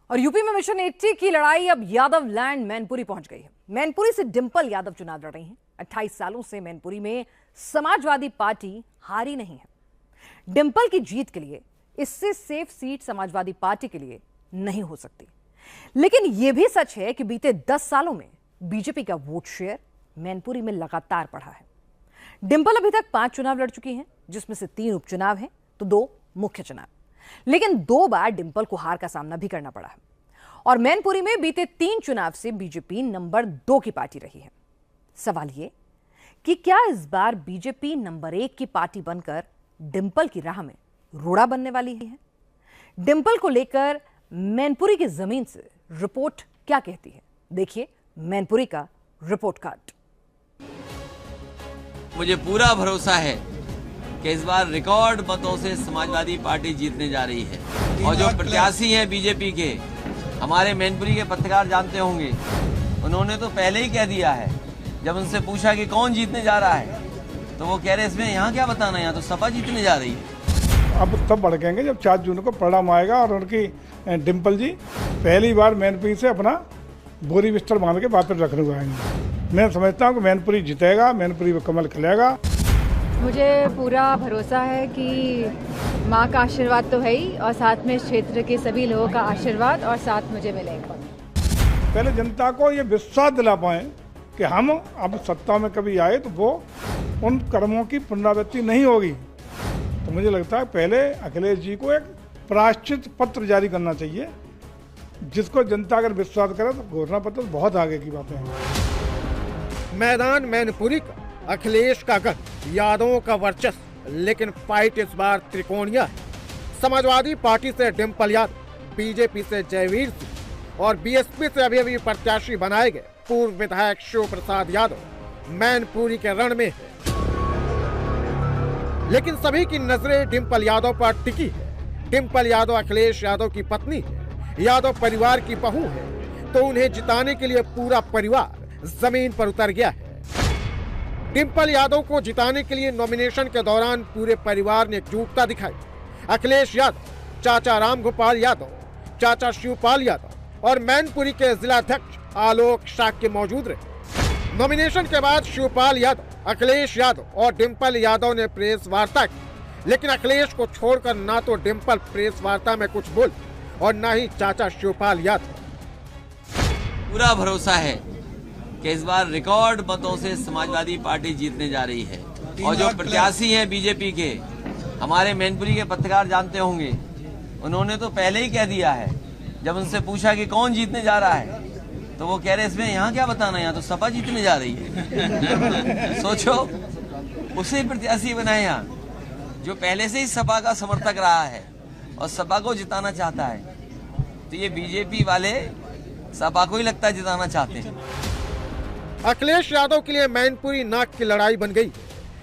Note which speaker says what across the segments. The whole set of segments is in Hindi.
Speaker 1: और यूपी में मिशन 80 की लड़ाई अब यादव लैंड मैनपुरी पहुंच गई है। मैनपुरी से डिंपल यादव चुनाव लड़ रही हैं। 28 सालों से मैनपुरी में समाजवादी पार्टी हारी नहीं है। डिंपल की जीत के लिए इससे सेफ सीट समाजवादी पार्टी के लिए नहीं हो सकती। लेकिन यह भी सच है कि बीते 10 सालों में बीजेपी का वोट शेयर मैनपुरी में लगातार बढ़ा है। डिंपल अभी तक 5 चुनाव लड़ चुकी हैं, जिसमें से 3 उपचुनाव हैं तो 2 मुख्य चुनाव। लेकिन 2 बार डिंपल को हार का सामना भी करना पड़ा है। और मैनपुरी में बीते 3 चुनाव से बीजेपी नंबर 2 की पार्टी रही है। सवाल ये कि क्या इस बार बीजेपी नंबर 1 की पार्टी बनकर डिंपल की राह में रोड़ा बनने वाली है? डिंपल को लेकर मैनपुरी की जमीन से रिपोर्ट क्या कहती है, देखिए मैनपुरी का रिपोर्ट कार्ड।
Speaker 2: मुझे पूरा भरोसा है कि इस बार रिकॉर्ड मतों से समाजवादी पार्टी जीतने जा रही है। और जो प्रत्याशी हैं बीजेपी के, हमारे मैनपुरी के पत्रकार जानते होंगे, उन्होंने तो पहले ही कह दिया है। जब उनसे पूछा कि कौन जीतने जा रहा है तो वो कह रहे इसमें यहाँ क्या बताना, यहाँ तो सपा जीतने जा रही है।
Speaker 3: अब तब भड़केंगे जब 4 जून को परिणाम आएगा और उनकी डिंपल जी पहली बार मैनपुरी से अपना बोरी बिस्तर बांध के वापस रखने को आएंगे। मैं समझता हूँ कि मैनपुरी जीतेगा, मैनपुरी में कमल खिलेगा।
Speaker 4: मुझे पूरा भरोसा है कि माँ का आशीर्वाद तो है ही, और साथ में क्षेत्र के सभी लोगों का आशीर्वाद और साथ मुझे मिलेगा।
Speaker 3: पहले जनता को ये विश्वास दिला पाए कि हम अब सत्ता में कभी आए तो वो उन कर्मों की पुनरावृत्ति नहीं होगी। तो मुझे लगता है पहले अखिलेश जी को एक प्रायश्चित पत्र जारी करना चाहिए, जिसको जनता अगर विश्वास करे तो घोषणा पत्र बहुत आगे की बातें हैं।
Speaker 5: मैदान मैनपुरी का अखिलेश का गढ़, यादवों का वर्चस्व, लेकिन फाइट इस बार त्रिकोणीय है। समाजवादी पार्टी से डिंपल यादव, बीजेपी से जयवीर सिंह और बीएसपी से अभी प्रत्याशी बनाए गए पूर्व विधायक शिव प्रसाद यादव मैनपुरी के रण में है। लेकिन सभी की नजरें डिंपल यादव पर टिकी है। डिंपल यादव अखिलेश यादव की पत्नी है, यादव परिवार की बहू है, तो उन्हें जिताने के लिए पूरा परिवार जमीन पर उतर गया है। डिंपल यादव को जिताने के लिए नॉमिनेशन के दौरान पूरे परिवार ने एकजुटता दिखाई। अखिलेश यादव, चाचा रामगोपाल यादव, चाचा शिवपाल यादव और मैनपुरी के जिलाध्यक्ष आलोक शाक्य मौजूद रहे। नॉमिनेशन के बाद शिवपाल यादव, अखिलेश यादव और डिंपल यादव ने प्रेस वार्ता की, लेकिन अखिलेश को छोड़कर ना तो डिंपल प्रेस वार्ता में कुछ बोल और ना ही चाचा शिवपाल यादव।
Speaker 2: पूरा भरोसा है कि इस बार रिकॉर्ड मतों से समाजवादी पार्टी जीतने जा रही है। और जो प्रत्याशी हैं बीजेपी के, हमारे मैनपुरी के पत्रकार जानते होंगे, उन्होंने तो पहले ही कह दिया है। जब उनसे पूछा कि कौन जीतने जा रहा है तो वो कह रहे इसमें यहाँ क्या बताना, यहाँ तो सपा जीतने जा रही है। सोचो, उसे प्रत्याशी बनाए यहाँ जो पहले से ही सपा का समर्थक रहा है और सपा को जिताना चाहता है। तो ये बीजेपी वाले सपा को ही लगता है जिताना चाहते हैं।
Speaker 5: अखिलेश यादव के लिए मैनपुरी नाक की लड़ाई बन गई।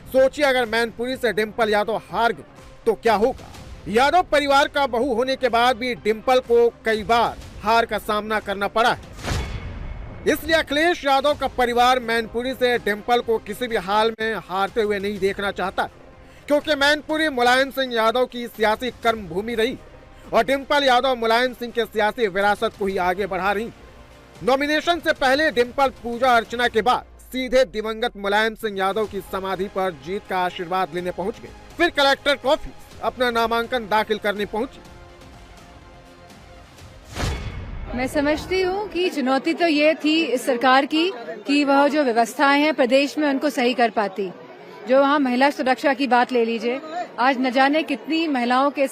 Speaker 5: सोचिए, अगर मैनपुरी से डिंपल यादव हार गए तो क्या होगा। यादव परिवार का बहू होने के बाद भी डिंपल को कई बार हार का सामना करना पड़ा है। इसलिए अखिलेश यादव का परिवार मैनपुरी से डिंपल को किसी भी हाल में हारते हुए नहीं देखना चाहता, क्योंकि मैनपुरी मुलायम सिंह यादव की सियासी कर्म भूमि रही और डिंपल यादव मुलायम सिंह के सियासी विरासत को ही आगे बढ़ा रही। नॉमिनेशन से पहले डिंपल पूजा अर्चना के बाद सीधे दिवंगत मुलायम सिंह यादव की समाधि पर जीत का आशीर्वाद लेने पहुंच गए। फिर कलेक्टर ऑफिस अपना नामांकन दाखिल करने पहुंची।
Speaker 4: मैं समझती हूँ कि चुनौती तो ये थी इस सरकार की कि वह जो व्यवस्थाएं हैं प्रदेश में उनको सही कर पाती। जो वहाँ महिला सुरक्षा की बात ले लीजिए, आज न जाने कितनी महिलाओं के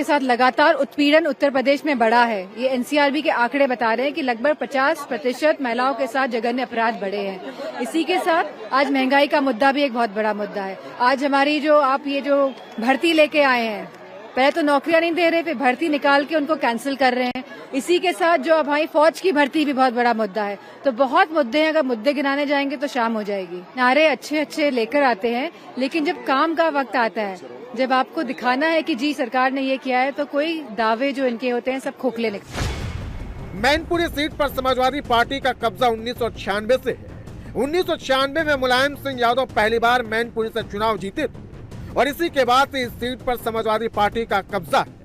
Speaker 4: साथ लगातार उत्पीड़न उत्तर प्रदेश में बढ़ा है। ये एनसीआरबी के आंकड़े बता रहे हैं कि लगभग 50% महिलाओं के साथ जघन्य अपराध बढ़े हैं। इसी के साथ आज महंगाई का मुद्दा भी एक बहुत बड़ा मुद्दा है। आज हमारी जो भर्ती लेके आए हैं, पहले तो नौकरियां नहीं दे रहे, फिर भर्ती निकाल के उनको कैंसिल कर रहे हैं। इसी के साथ जो हमारी फौज की भर्ती भी बहुत बड़ा मुद्दा है। तो बहुत मुद्दे हैं, अगर मुद्दे गिनाने जाएंगे तो शाम हो जाएगी। नारे अच्छे लेकर आते हैं, लेकिन जब काम का वक्त आता है, जब आपको दिखाना है कि जी सरकार ने ये किया है, तो कोई दावे जो इनके होते हैं सब खोखले निकलते हैं।
Speaker 5: मैनपुरी सीट पर समाजवादी पार्टी का कब्जा 1996 से है। 1996 में मुलायम सिंह यादव पहली बार मैनपुरी से चुनाव जीते थे और इसी के बाद से इस सीट पर समाजवादी पार्टी का कब्जा है।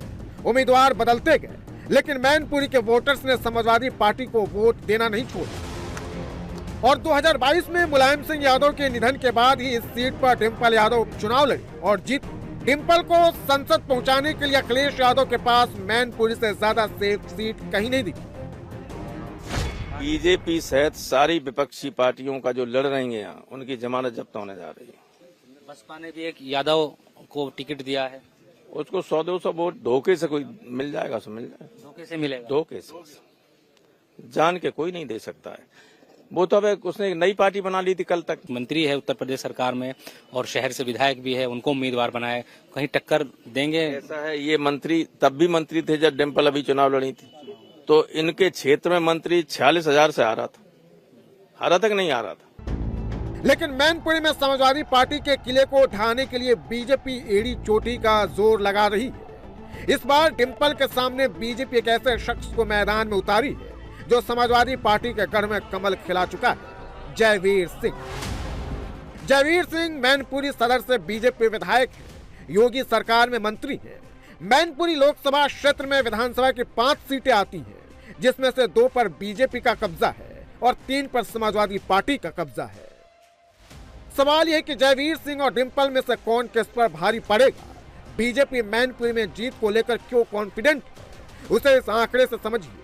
Speaker 5: उम्मीदवार बदलते गए, लेकिन मैनपुरी के वोटर्स ने समाजवादी पार्टी को वोट देना नहीं छोड़ा और 2022 में मुलायम सिंह यादव के निधन के बाद ही इस सीट पर डिम्पल यादव उपचुनाव लड़ी और जीत। डिम्पल को संसद पहुंचाने के लिए अखिलेश यादव के पास मैनपुरी से ज्यादा सेफ सीट कहीं नहीं दिखी।
Speaker 6: बीजेपी सहित सारी विपक्षी पार्टियों का जो लड़ रही है उनकी जमानत जब्त होने जा रही है।
Speaker 7: बसपा ने भी एक यादव को टिकट दिया है,
Speaker 6: उसको 100-200 वोट धोखे से कोई मिल जाएगा, सो मिल जाएगा।
Speaker 7: धोखे से मिलेगा,
Speaker 6: धोखे से, जान के कोई नहीं दे सकता है। वो तो अब उसने एक नई पार्टी बना ली थी कल तक।
Speaker 7: मंत्री है उत्तर प्रदेश सरकार में और शहर से विधायक भी है, उनको उम्मीदवार बनाए, कहीं टक्कर देंगे?
Speaker 6: ऐसा है, ये मंत्री तब भी मंत्री थे जब डिम्पल अभी चुनाव लड़ी थी, तो इनके क्षेत्र में मंत्री 46,000 से हारा तक नहीं आ रहा था।
Speaker 5: लेकिन मैनपुरी में समाजवादी पार्टी के किले को ढहाने के लिए बीजेपी एड़ी चोटी का जोर लगा रही है। इस बार डिम्पल के सामने बीजेपी एक ऐसे शख्स को मैदान में उतारी है जो समाजवादी पार्टी के गढ़ में कमल खिला चुका है, जयवीर सिंह। जयवीर सिंह मैनपुरी सदर से बीजेपी विधायक है, योगी सरकार में मंत्री है। मैनपुरी लोकसभा क्षेत्र में विधानसभा की 5 सीटें आती हैं, जिसमें से 2 पर बीजेपी का कब्जा है और 3 पर समाजवादी पार्टी का कब्जा है। सवाल यह है कि जयवीर सिंह और डिम्पल में से कौन किस पर भारी पड़ेगा। बीजेपी मैनपुरी में जीत को लेकर क्यों कॉन्फिडेंट, उसे इस आंकड़े से समझिए।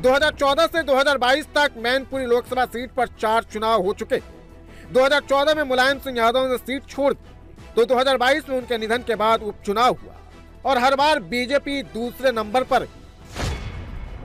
Speaker 5: 2014 से 2022 तक मैनपुरी लोकसभा सीट पर 4 चुनाव हो चुके। 2014 में मुलायम सिंह यादव ने सीट छोड़ दी, तो 2022 में उनके निधन के बाद उपचुनाव हुआ और हर बार बीजेपी दूसरे नंबर पर।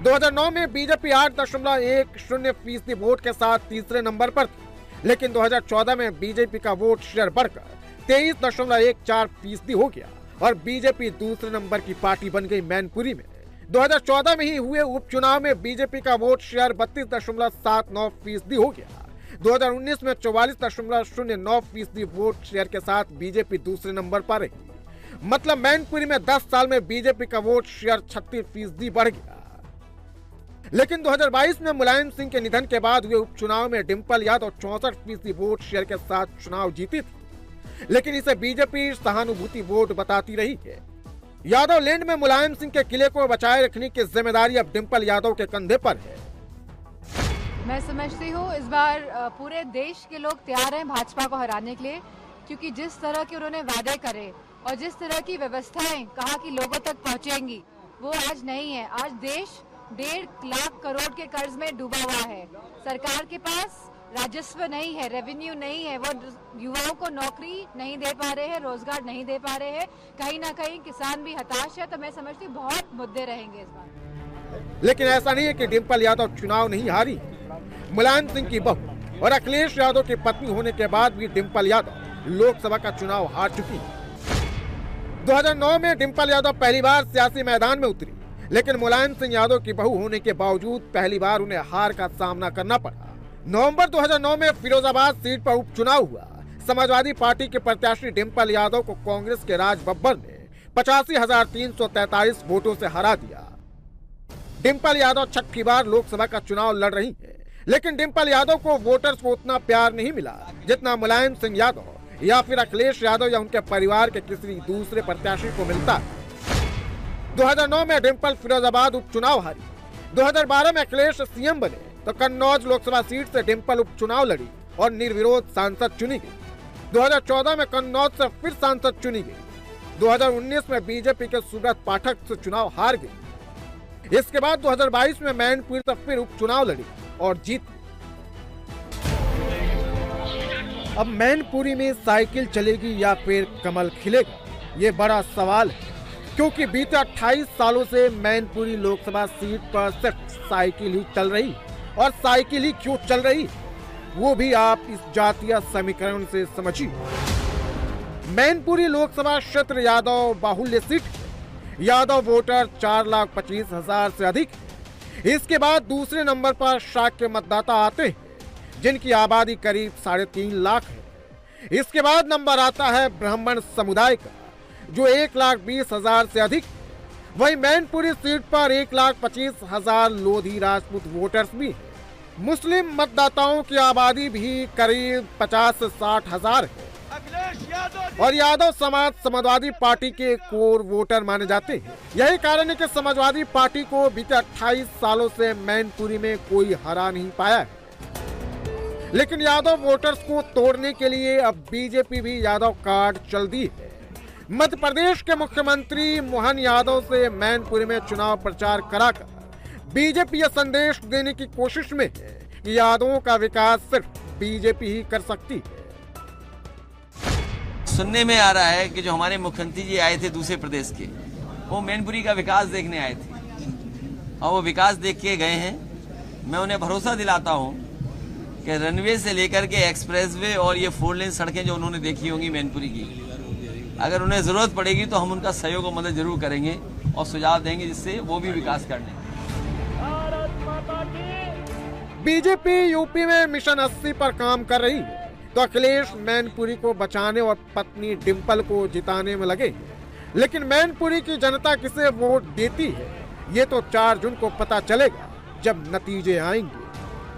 Speaker 5: 2009 में बीजेपी 8.10% वोट के साथ तीसरे नंबर पर थी, लेकिन 2014 में बीजेपी का वोट शेयर बढ़कर 23.14% हो गया और बीजेपी दूसरे नंबर की पार्टी बन गई मैनपुरी में। 2014 में ही हुए उपचुनाव में बीजेपी का वोट शेयर 32.79% हो गया। 2019 में 44.09% वोट शेयर के साथ बीजेपी दूसरे नंबर पर रही। मतलब मैनपुरी में 10 साल में बीजेपी का वोट शेयर 36% बढ़ गया। लेकिन 2022 में मुलायम सिंह के निधन के बाद हुए उपचुनाव में डिम्पल यादव 64% वोट शेयर के साथ चुनाव जीती थी, लेकिन इसे बीजेपी सहानुभूति वोट बताती रही है। यादव लैंड में मुलायम सिंह के किले को बचाए रखने की जिम्मेदारी अब डिम्पल यादव के कंधे पर है।
Speaker 4: मैं समझती हूँ इस बार पूरे देश के लोग तैयार हैं भाजपा को हराने के लिए, क्योंकि जिस तरह के उन्होंने वादे करे और जिस तरह की व्यवस्थाएं कहा कि लोगों तक पहुंचेंगी, वो आज नहीं है। आज देश 1.5 लाख करोड़ के कर्ज में डूबा हुआ है। सरकार के पास राजस्व नहीं है, रेवेन्यू नहीं है, वो युवाओं को नौकरी नहीं दे पा रहे हैं, रोजगार नहीं दे पा रहे हैं। कहीं ना कहीं किसान भी हताश है। तो मैं समझती हूँ बहुत मुद्दे रहेंगे इस बार।
Speaker 5: लेकिन ऐसा नहीं है कि डिम्पल यादव चुनाव नहीं हारी। मुलायम सिंह की बहू और अखिलेश यादव की पत्नी होने के बाद भी डिम्पल यादव लोकसभा का चुनाव हार चुकी है। 2009 में डिम्पल यादव पहली बार सियासी मैदान में उतरी, लेकिन मुलायम सिंह यादव की बहू होने के बावजूद पहली बार उन्हें हार का सामना करना पड़ा। नवंबर 2009 में फिरोजाबाद सीट पर उपचुनाव हुआ। समाजवादी पार्टी के प्रत्याशी डिम्पल यादव को कांग्रेस के राज बब्बर ने 85,343 वोटों से हरा दिया। डिम्पल यादव छठी बार लोकसभा का चुनाव लड़ रही है, लेकिन डिम्पल यादव को वोटर्स को उतना प्यार नहीं मिला जितना मुलायम सिंह यादव या फिर अखिलेश यादव या उनके परिवार के किसी दूसरे प्रत्याशी को मिलता है। 2009 में डिम्पल फिरोजाबाद उपचुनाव हारी। 2012 में अखिलेश सीएम बने तो कन्नौज लोकसभा सीट से डिम्पल उपचुनाव लड़ी और निर्विरोध सांसद चुनी गई। 2014 में कन्नौज से फिर सांसद चुनी गई। 2019 में बीजेपी के सुब्रत पाठक से चुनाव हार गई। इसके बाद 2022 में मैनपुरी से फिर उपचुनाव लड़ी और जीत। अब मैनपुरी में साइकिल चलेगी या फिर कमल खिलेगा, ये बड़ा सवाल है, क्योंकि बीते 28 सालों से मैनपुरी लोकसभा सीट पर सिर्फ साइकिल ही चल रही है। और साइकिल ही क्यों चल रही, वो भी आप इस जातीय समीकरण से समझिए। मैनपुरी लोकसभा क्षेत्र यादव बाहुल्य सीट, यादव वोटर 4,25,000 से अधिक। इसके बाद दूसरे नंबर पर शाक्य मतदाता आते हैं, जिनकी आबादी करीब 3.5 लाख है। इसके बाद नंबर आता है ब्राह्मण समुदाय का, जो 1,20,000 से अधिक। वहीं मैनपुरी सीट पर 1,25,000 लोधी राजपूत वोटर्स भी हैं। मुस्लिम मतदाताओं की आबादी भी करीब 50 से 60 हजार है। और यादव समाज समाजवादी पार्टी के कोर वोटर माने जाते हैं। यही कारण है कि समाजवादी पार्टी को बीते 28 सालों से मैनपुरी में कोई हरा नहीं पाया है। लेकिन यादव वोटर्स को तोड़ने के लिए अब बीजेपी भी यादव कार्ड चल दी है। मध्य प्रदेश के मुख्यमंत्री मोहन यादव से मैनपुरी में चुनाव प्रचार कराकर बीजेपी यह संदेश देने की कोशिश में है कि यादवों का विकास सिर्फ बीजेपी ही कर सकती है।
Speaker 2: सुनने में आ रहा है कि जो हमारे मुख्यमंत्री जी आए थे दूसरे प्रदेश के, वो मैनपुरी का विकास देखने आए थे और वो विकास देख के गए हैं। मैं उन्हें भरोसा दिलाता हूं कि रनवे से लेकर के एक्सप्रेसवे और ये 4 लेन सड़कें जो उन्होंने देखी होंगी मैनपुरी की, अगर उन्हें जरूरत पड़ेगी तो हम उनका सहयोग और मदद जरूर करेंगे और सुझाव देंगे जिससे वो भी विकास कर लें।
Speaker 5: बीजेपी यूपी में मिशन 80 पर काम कर रही है तो अखिलेश मैनपुरी को बचाने और पत्नी डिंपल को जिताने में लगे। लेकिन मैनपुरी की जनता किसे वोट देती है ये तो 4 जून को पता चलेगा जब नतीजे आएंगे।